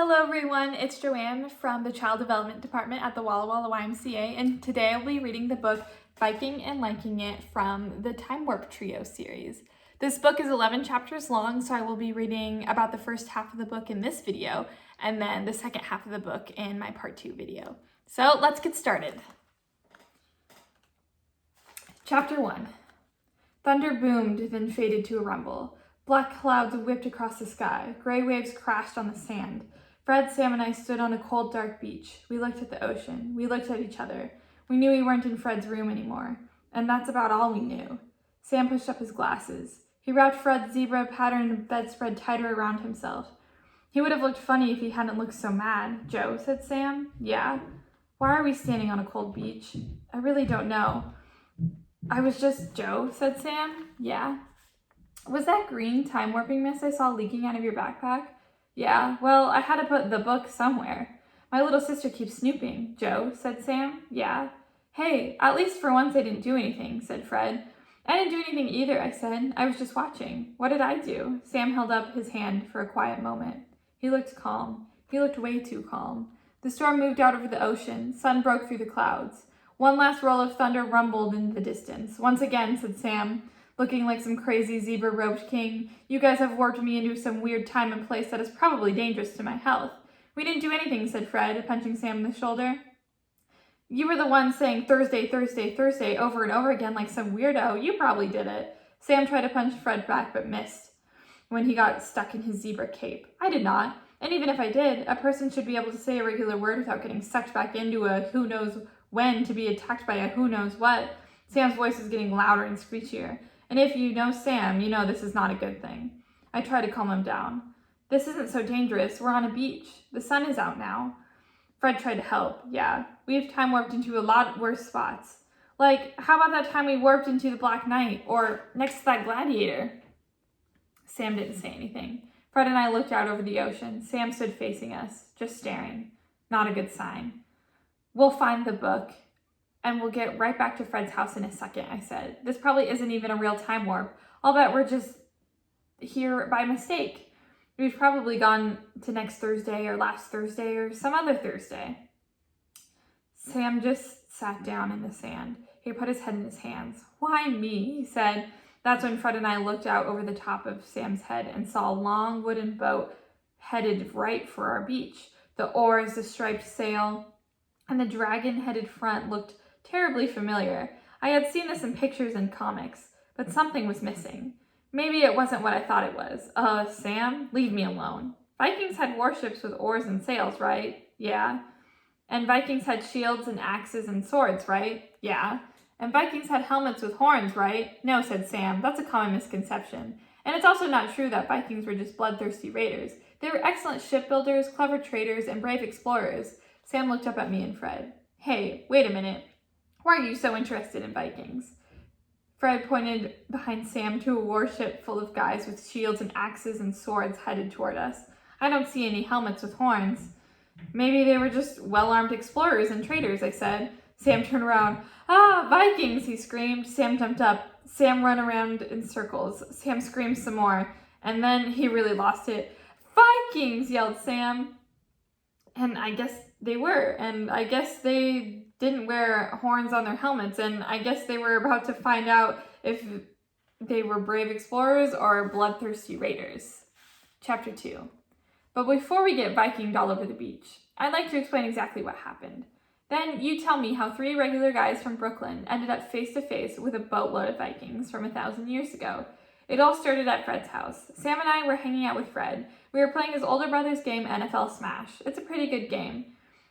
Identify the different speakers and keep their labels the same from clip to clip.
Speaker 1: Hello everyone, it's JoAnn from the Child Development Department at the Walla Walla YMCA, and today I'll be reading the book Viking and Liking It from the Time Warp Trio series. This book is 11 chapters long, so I will be reading about the first half of the book in this video, and then the second half of the book in my part 2 video. So let's get started. Chapter 1. Thunder boomed, then faded to a rumble. Black clouds whipped across the sky. Gray waves crashed on the sand. Fred, Sam, and I stood on a cold, dark beach. We looked at the ocean. We looked at each other. We knew we weren't in Fred's room anymore. And that's about all we knew. Sam pushed up his glasses. He wrapped Fred's zebra-patterned bedspread tighter around himself. He would have looked funny if he hadn't looked so mad. Joe, said Sam. Yeah. Why are we standing on a cold beach? I really don't know. I was just Joe, said Sam. Yeah. Was that green time warping mist I saw leaking out of your backpack? Yeah, well, I had to put the book somewhere. My little sister keeps snooping. Joe, said Sam. Yeah. Hey, at least for once I didn't do anything, said Fred. I didn't do anything either, I said. I was just watching. What did I do? Sam held up his hand for a quiet moment. He looked calm. He looked way too calm. The storm moved out over the ocean. Sun broke through the clouds. One last roll of thunder rumbled in the distance. Once again, said Sam, looking like some crazy zebra-robed king, you guys have warped me into some weird time and place that is probably dangerous to my health. We didn't do anything, said Fred, punching Sam in the shoulder. You were the one saying Thursday, Thursday, Thursday over and over again like some weirdo. You probably did it. Sam tried to punch Fred back but missed when he got stuck in his zebra cape. I did not. And even if I did, a person should be able to say a regular word without getting sucked back into a who knows when to be attacked by a who knows what. Sam's voice was getting louder and screechier. And if you know Sam, you know this is not a good thing. I tried to calm him down. This isn't so dangerous. We're on a beach. The sun is out now. Fred tried to help. Yeah, we've time warped into a lot worse spots. Like, how about that time we warped into the Black Knight, or next to that gladiator? Sam didn't say anything. Fred and I looked out over the ocean. Sam stood facing us, just staring. Not a good sign. We'll find the book. And we'll get right back to Fred's house in a second, I said. This probably isn't even a real time warp. I'll bet we're just here by mistake. We've probably gone to next Thursday or last Thursday or some other Thursday. Sam just sat down in the sand. He put his head in his hands. Why me? He said. That's when Fred and I looked out over the top of Sam's head and saw a long wooden boat headed right for our beach. The oars, the striped sail, and the dragon-headed front looked terribly familiar. I had seen this in pictures and comics, but something was missing. Maybe it wasn't what I thought it was. Sam, leave me alone. Vikings had warships with oars and sails, right? Yeah. And Vikings had shields and axes and swords, right? Yeah. And Vikings had helmets with horns, right? No, said Sam. That's a common misconception. And it's also not true that Vikings were just bloodthirsty raiders. They were excellent shipbuilders, clever traders, and brave explorers. Sam looked up at me and Fred. Hey, wait a minute. Why are you so interested in Vikings? Fred pointed behind Sam to a warship full of guys with shields and axes and swords headed toward us. I don't see any helmets with horns. Maybe they were just well-armed explorers and traders, I said. Sam turned around. Ah, Vikings, he screamed. Sam jumped up. Sam ran around in circles. Sam screamed some more, and then he really lost it. Vikings, yelled Sam. And I guess they were, and I guess they didn't wear horns on their helmets, and I guess they were about to find out if they were brave explorers or bloodthirsty raiders. Chapter 2. But before we get Vikinged all over the beach, I'd like to explain exactly what happened. Then you tell me how 3 regular guys from Brooklyn ended up face to face with a boatload of Vikings from 1,000 years ago. It all started at Fred's house. Sam and I were hanging out with Fred. We were playing his older brother's game, NFL Smash. It's a pretty good game.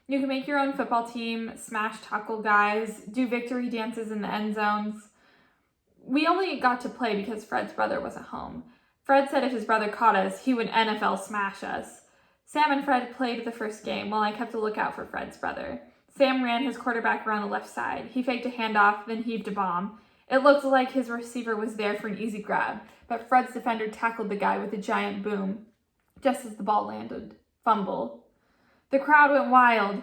Speaker 1: You can make your own football team, smash tackle guys, do victory dances in the end zones. We only got to play because Fred's brother wasn't home. Fred said if his brother caught us, he would NFL smash us. Sam and Fred played the first game while I kept a lookout for Fred's brother. Sam ran his quarterback around the left side. He faked a handoff, then heaved a bomb. It looked like his receiver was there for an easy grab, but Fred's defender tackled the guy with a giant boom just as the ball landed. Fumble. The crowd went wild.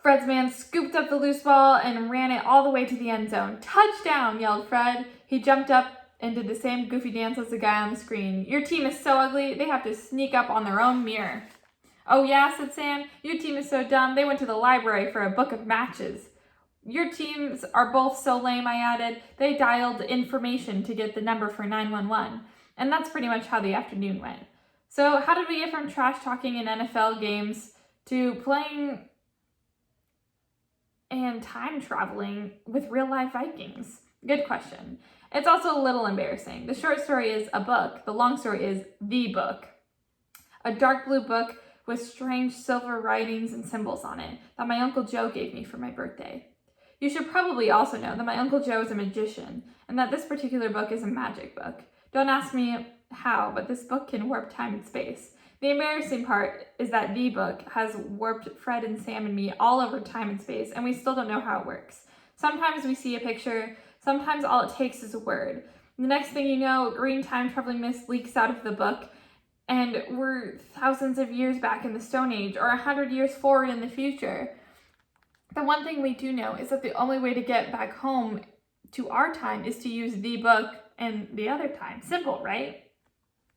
Speaker 1: Fred's man scooped up the loose ball and ran it all the way to the end zone. Touchdown, yelled Fred. He jumped up and did the same goofy dance as the guy on the screen. Your team is so ugly, they have to sneak up on their own mirror. Oh yeah, said Sam. Your team is so dumb, they went to the library for a book of matches. Your teams are both so lame, I added. They dialed information to get the number for 911. And that's pretty much how the afternoon went. So how did we get from trash talking in NFL games to playing and time traveling with real life Vikings? Good question. It's also a little embarrassing. The short story is a book. The long story is the book. A dark blue book with strange silver writings and symbols on it that my Uncle Joe gave me for my birthday. You should probably also know that my Uncle Joe is a magician and that this particular book is a magic book. Don't ask me how, but this book can warp time and space. The embarrassing part is that the book has warped Fred and Sam and me all over time and space, and we still don't know how it works. Sometimes we see a picture, sometimes all it takes is a word. The next thing you know, green time traveling mist leaks out of the book, and we're thousands of years back in the Stone Age, or 100 years forward in the future. The one thing we do know is that the only way to get back home to our time is to use the book and the other time. Simple, right?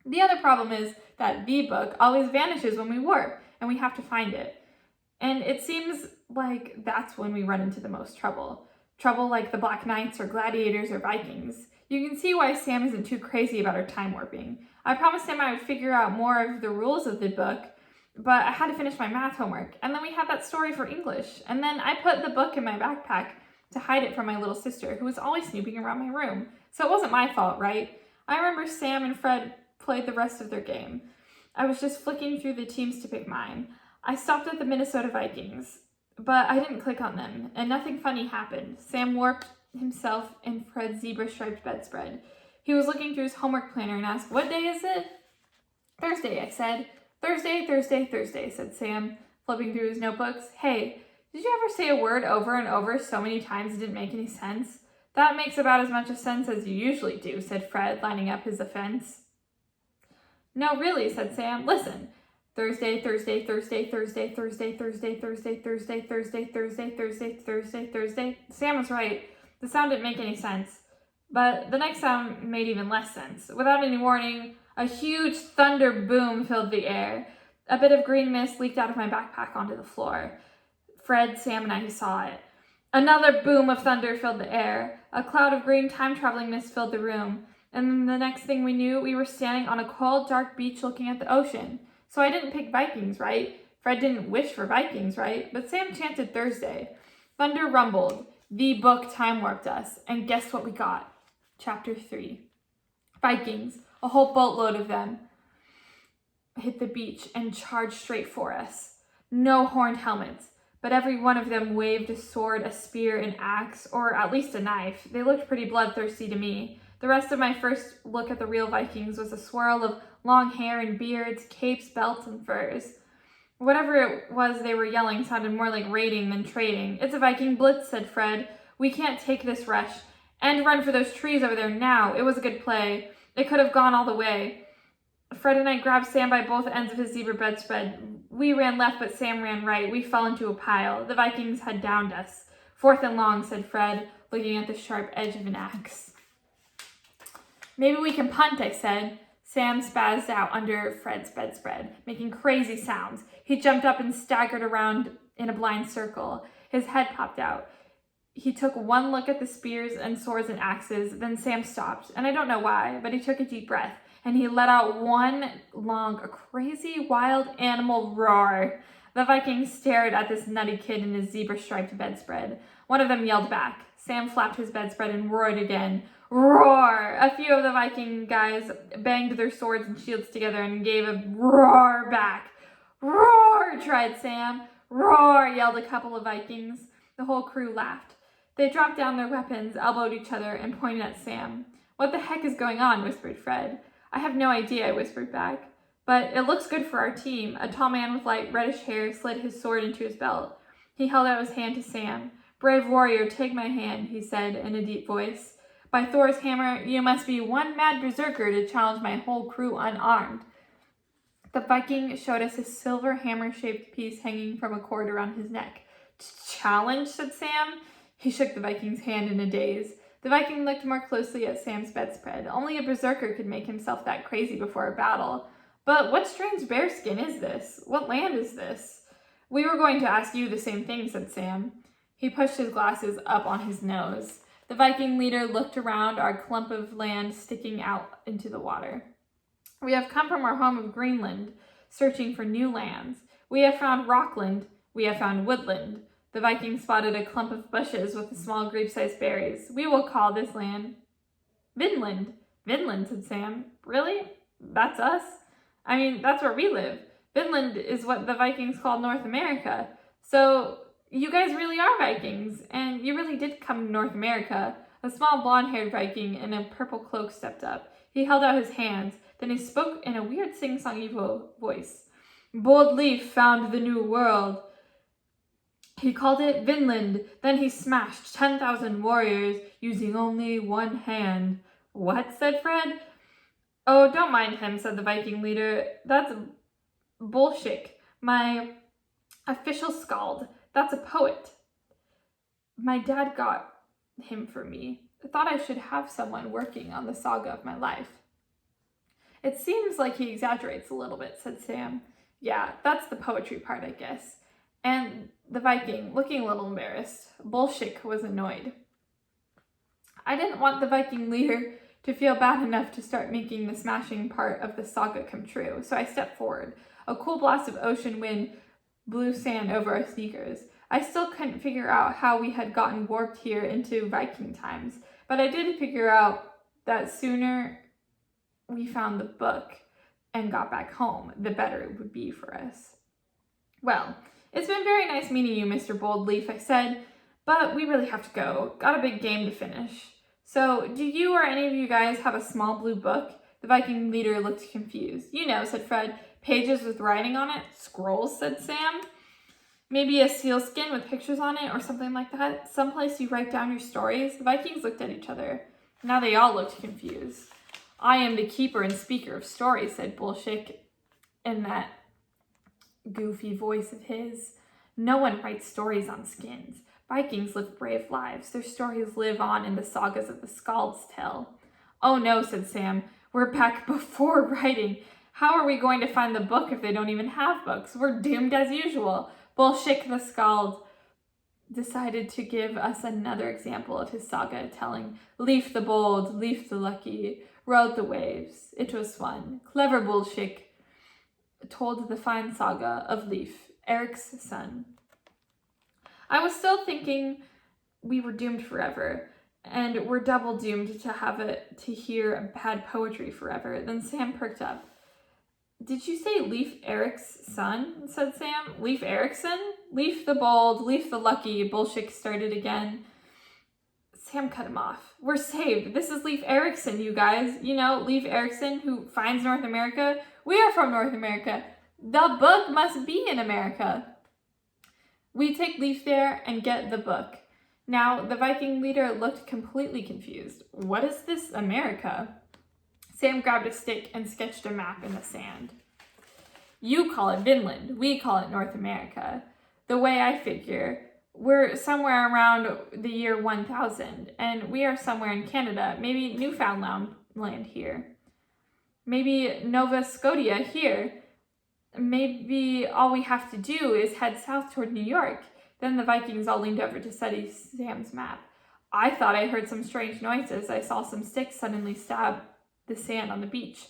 Speaker 1: The other problem is that the book always vanishes when we warp, and we have to find it. And it seems like that's when we run into the most trouble. Trouble like the Black Knights or Gladiators or Vikings. You can see why Sam isn't too crazy about her time warping. I promised him I would figure out more of the rules of the book, but I had to finish my math homework, and then we had that story for English, and then I put the book in my backpack to hide it from my little sister, who was always snooping around my room. So it wasn't my fault, right? I remember Sam and Fred played the rest of their game. I was just flicking through the teams to pick mine. I stopped at the Minnesota Vikings, but I didn't click on them, and nothing funny happened. Sam warped himself in Fred's zebra-striped bedspread. He was looking through his homework planner and asked, "What day is it?" "Thursday," I said. "Thursday, Thursday, Thursday," said Sam, flipping through his notebooks. "Hey, did you ever say a word over and over so many times it didn't make any sense?" "That makes about as much sense as you usually do," said Fred, lining up his offense. "No, really," said Sam. "Listen. Thursday, Thursday, Thursday, Thursday, Thursday, Thursday, Thursday, Thursday, Thursday, Thursday, Thursday, Thursday, Thursday." Sam was right. The sound didn't make any sense. But the next sound made even less sense. Without any warning, a huge thunder boom filled the air. A bit of green mist leaked out of my backpack onto the floor. Fred, Sam, and I saw it. Another boom of thunder filled the air. A cloud of green time-traveling mist filled the room. And then the next thing we knew, we were standing on a cold, dark beach looking at the ocean. So I didn't pick Vikings, right? Fred didn't wish for Vikings, right? But Sam chanted Thursday. Thunder rumbled. The book time warped us. And guess what we got? Chapter 3. Vikings, a whole boatload of them, hit the beach and charged straight for us. No horned helmets, but every one of them waved a sword, a spear, an axe, or at least a knife. They looked pretty bloodthirsty to me. The rest of my first look at the real Vikings was a swirl of long hair and beards, capes, belts, and furs. Whatever it was they were yelling sounded more like raiding than trading. "It's a Viking blitz," said Fred. "We can't take this rush. And run for those trees over there now." It was a good play. It could have gone all the way. Fred and I grabbed Sam by both ends of his zebra bedspread. We ran left, but Sam ran right. We fell into a pile. The Vikings had downed us. "4th and long," said Fred, looking at the sharp edge of an axe. "Maybe we can punt," I said. Sam spazzed out under Fred's bedspread, making crazy sounds. He jumped up and staggered around in a blind circle. His head popped out. He took one look at the spears and swords and axes, then Sam stopped, and I don't know why, but he took a deep breath, and he let out one long, crazy, wild animal roar. The Vikings stared at this nutty kid in his zebra-striped bedspread. One of them yelled back. Sam flapped his bedspread and roared again. Roar! A few of the Viking guys banged their swords and shields together and gave a roar back. "Roar!" tried Sam. "Roar!" yelled a couple of Vikings. The whole crew laughed. They dropped down their weapons, elbowed each other, and pointed at Sam. "What the heck is going on?" whispered Fred. "I have no idea," I whispered back. "But it looks good for our team." A tall man with light reddish hair slid his sword into his belt. He held out his hand to Sam. "Brave warrior, take my hand," he said in a deep voice. "By Thor's hammer, you must be one mad berserker to challenge my whole crew unarmed." The Viking showed us a silver hammer-shaped piece hanging from a cord around his neck. "Challenge?" said Sam. He shook the Viking's hand in a daze. The Viking looked more closely at Sam's bedspread. Only a berserker could make himself that crazy before a battle. But what strange bearskin is this? What land is this? We were going to ask you the same thing, said Sam. He pushed his glasses up on his nose. The Viking leader looked around our clump of land sticking out into the water. We have come from our home of Greenland, searching for new lands. We have found rockland. We have found woodland. The Viking spotted a clump of bushes with small grape-sized berries. We will call this land Vinland. Vinland, said Sam. Really? That's us? I mean, that's where we live. Vinland is what the Vikings called North America. So you guys really are Vikings, and you really did come to North America. A small blonde-haired Viking in a purple cloak stepped up. He held out his hands. Then he spoke in a weird sing-songy voice. Bold Leaf found the new world. He called it Vinland. Then he smashed 10,000 warriors using only one hand. What? Said Fred. Oh, don't mind him, said the Viking leader. That's bullshit. My official skald. That's a poet. My dad got him for me. I thought I should have someone working on the saga of my life. It seems like he exaggerates a little bit, said Sam. Yeah, that's the poetry part, I guess. And the Viking, looking a little embarrassed. Bolshik was annoyed. I didn't want the Viking leader to feel bad enough to start making the smashing part of the saga come true, so I stepped forward. A cool blast of ocean wind blew sand over our sneakers. I still couldn't figure out how we had gotten warped here into Viking times, but I did figure out that sooner we found the book and got back home, the better it would be for us. Well, it's been very nice meeting you, Mr. Boldleaf, I said, but we really have to go. Got a big game to finish. So, do you or any of you guys have a small blue book? The Viking leader looked confused. You know, said Fred. Pages with writing on it? Scrolls, said Sam. Maybe a sealskin with pictures on it or something like that? Someplace you write down your stories? The Vikings looked at each other. Now they all looked confused. I am the keeper and speaker of stories, said Bolshik in that goofy voice of his. No one writes stories on skins. Vikings live brave lives. Their stories live on in the sagas of the Scalds tell. Oh no, said Sam. We're back before writing. How are we going to find the book if they don't even have books? We're doomed as usual. Bolshik the Scald decided to give us another example of his saga, telling Leaf the Bold, Leaf the Lucky, rode the waves. It was fun. Clever Bolshik told the fine saga of Leif, Eric's son. I was still thinking we were doomed forever, and we're double doomed to hear bad poetry forever. Then Sam perked up. Did you say Leif Eric's son? Said Sam. Leif Erikson? Leif the Bold, Leif the Lucky, Bolshik started again. Sam cut him off. We're saved. This is Leif Erikson, you guys. You know, Leif Erikson, who finds North America. We are from North America. The book must be in America. We take Leif there and get the book. Now, the Viking leader looked completely confused. What is this America? Sam grabbed a stick and sketched a map in the sand. You call it Vinland. We call it North America. The way I figure, we're somewhere around the year 1000, and we are somewhere in Canada, maybe Newfoundland land here. Maybe Nova Scotia here. Maybe all we have to do is head south toward New York. Then the Vikings all leaned over to study Sam's map. I thought I heard some strange noises. I saw some sticks suddenly stab the sand on the beach.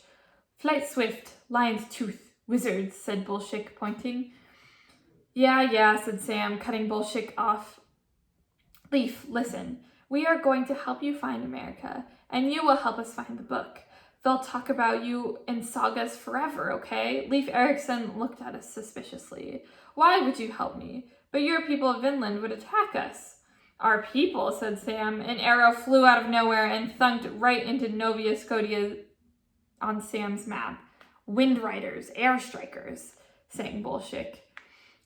Speaker 1: Flight swift, lion's tooth, wizards, said Bolshik, pointing. Yeah, said Sam, cutting Bolshik off. Leif, listen. We are going to help you find America, and you will help us find the book. They'll talk about you in sagas forever, okay? Leif Erikson looked at us suspiciously. Why would you help me? But your people of Vinland would attack us. Our people, said Sam. An arrow flew out of nowhere and thunked right into Nova Scotia on Sam's map. Wind riders, air strikers, sang Bolshik.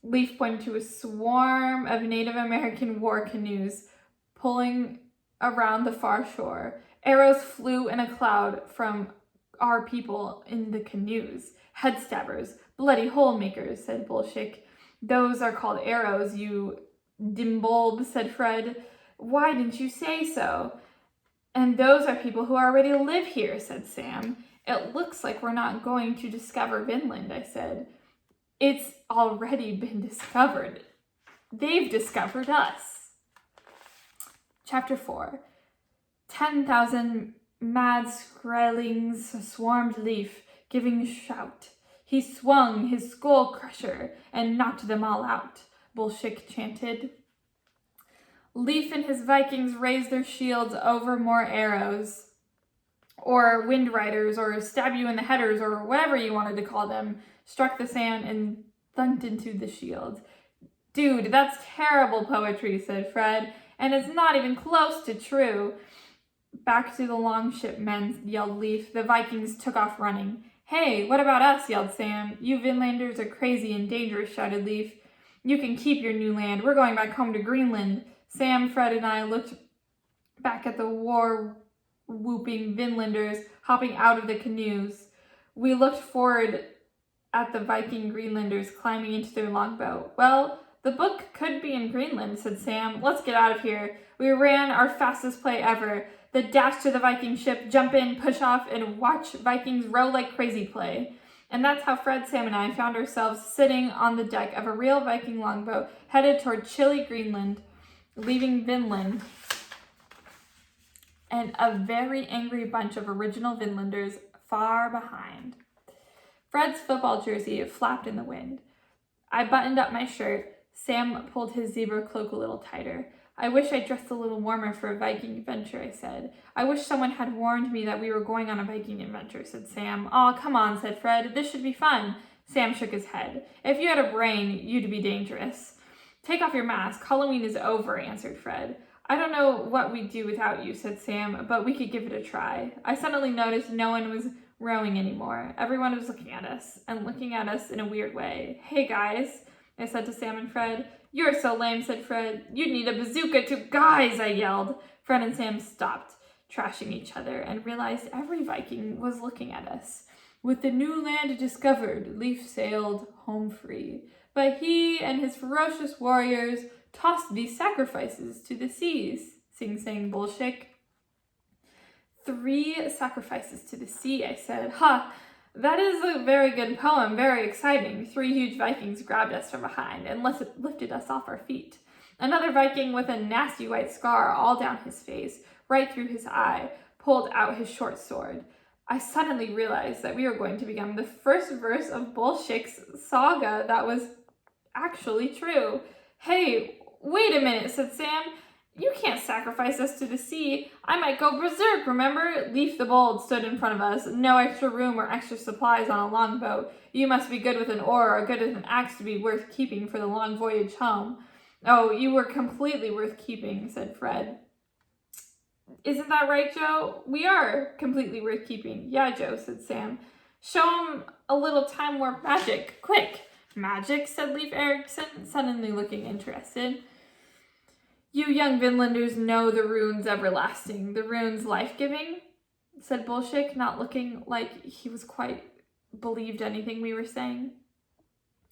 Speaker 1: Leif pointed to a swarm of Native American war canoes pulling around the far shore. Arrows flew in a cloud from our people in the canoes. Head stabbers, bloody hole makers, said Bolshik. Those are called arrows, you dimbulb, said Fred. Why didn't you say so? And those are people who already live here, said Sam. It looks like we're not going to discover Vinland, I said. It's already been discovered. They've discovered us. Chapter 4. 10,000 mad skrellings swarmed Leif, giving shout. He swung his skull crusher and knocked them all out, Bolshek chanted. Leif and his Vikings raised their shields over more arrows, or wind riders, or stab you in the headers, or whatever you wanted to call them, struck the sand and thunked into the shield. Dude, that's terrible poetry, said Fred, and it's not even close to true. Back to the longship, men, yelled Leif. The Vikings took off running. Hey, what about us, yelled Sam. You Vinlanders are crazy and dangerous, shouted Leif. You can keep your new land. We're going back home to Greenland. Sam, Fred, and I looked back at the war-whooping Vinlanders hopping out of the canoes. We looked forward at the Viking Greenlanders climbing into their longboat. Well, the book could be in Greenland, said Sam. Let's get out of here. We ran our fastest play ever. The dash to the Viking ship, jump in, push off, and watch Vikings row like crazy play. And that's how Fred, Sam, and I found ourselves sitting on the deck of a real Viking longboat headed toward chilly Greenland, leaving Vinland and a very angry bunch of original Vinlanders far behind. Fred's football jersey flapped in the wind. I buttoned up my shirt. Sam pulled his zebra cloak a little tighter. I wish I dressed a little warmer for a Viking adventure, I said. I wish someone had warned me that we were going on a Viking adventure, said Sam. Aw, come on, said Fred. This should be fun. Sam shook his head. If you had a brain, you'd be dangerous. Take off your mask. Halloween is over, answered Fred. I don't know what we'd do without you, said Sam, but we could give it a try. I suddenly noticed no one was rowing anymore. Everyone was looking at us, and looking at us in a weird way. Hey, guys, I said to Sam and Fred. You're so lame, said Fred. You'd need a bazooka to... Guys, I yelled. Fred and Sam stopped trashing each other and realized every Viking was looking at us. With the new land discovered, Leif sailed home free. But he and his ferocious warriors tossed these sacrifices to the seas, sing-sang Bolshek. 3 sacrifices to the sea, I said. Ha! That is a very good poem, very exciting. 3 huge Vikings grabbed us from behind and lifted us off our feet. Another Viking with a nasty white scar all down his face, right through his eye, pulled out his short sword. I suddenly realized that we were going to become the first verse of Bolshek's saga that was actually true. Hey, wait a minute, said Sam. You can't sacrifice us to the sea. I might go berserk, remember? Leif the Bold stood in front of us. No extra room or extra supplies on a longboat. You must be good with an oar or good with an axe to be worth keeping for the long voyage home. Oh, you were completely worth keeping, said Fred. Isn't that right, Joe? We are completely worth keeping. Yeah, Joe, said Sam. Show him a little time warp magic, quick. Magic, said Leif Erikson, suddenly looking interested. You young Vinlanders know the runes everlasting, the runes life-giving, said Bolshek, not looking like he was quite believed anything we were saying.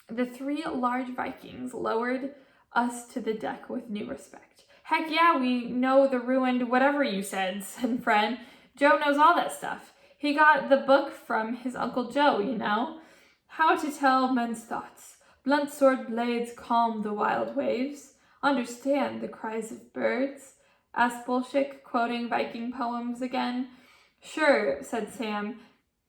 Speaker 1: The 3 large Vikings lowered us to the deck with new respect. Heck yeah, we know the ruined whatever you said Fred. Joe knows all that stuff. He got the book from his Uncle Joe, you know. How to tell men's thoughts. Blunt sword blades calm the wild waves. Understand the cries of birds? Asked Bolshek, quoting Viking poems again. Sure, said Sam.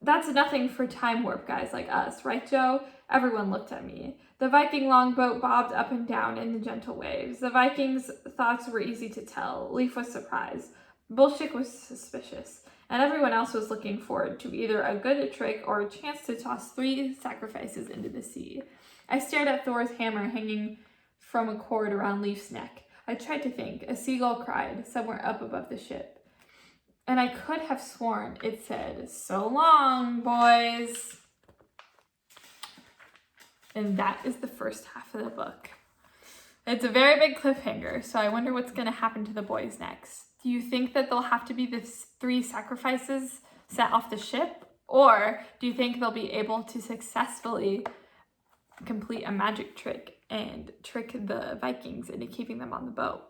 Speaker 1: That's nothing for time warp guys like us, right, Joe? Everyone looked at me. The Viking longboat bobbed up and down in the gentle waves. The Vikings' thoughts were easy to tell. Leif was surprised. Bolshek was suspicious. And everyone else was looking forward to either a good trick or a chance to toss 3 sacrifices into the sea. I stared at Thor's hammer hanging from a cord around Leif's neck. I tried to think. A seagull cried somewhere up above the ship. And I could have sworn it said, "So long, boys." And that is the first half of the book. It's a very big cliffhanger, so I wonder what's going to happen to the boys next. Do you think that they'll have to be the 3 sacrifices set off the ship? Or do you think they'll be able to successfully complete a magic trick and trick the Vikings into keeping them on the boat?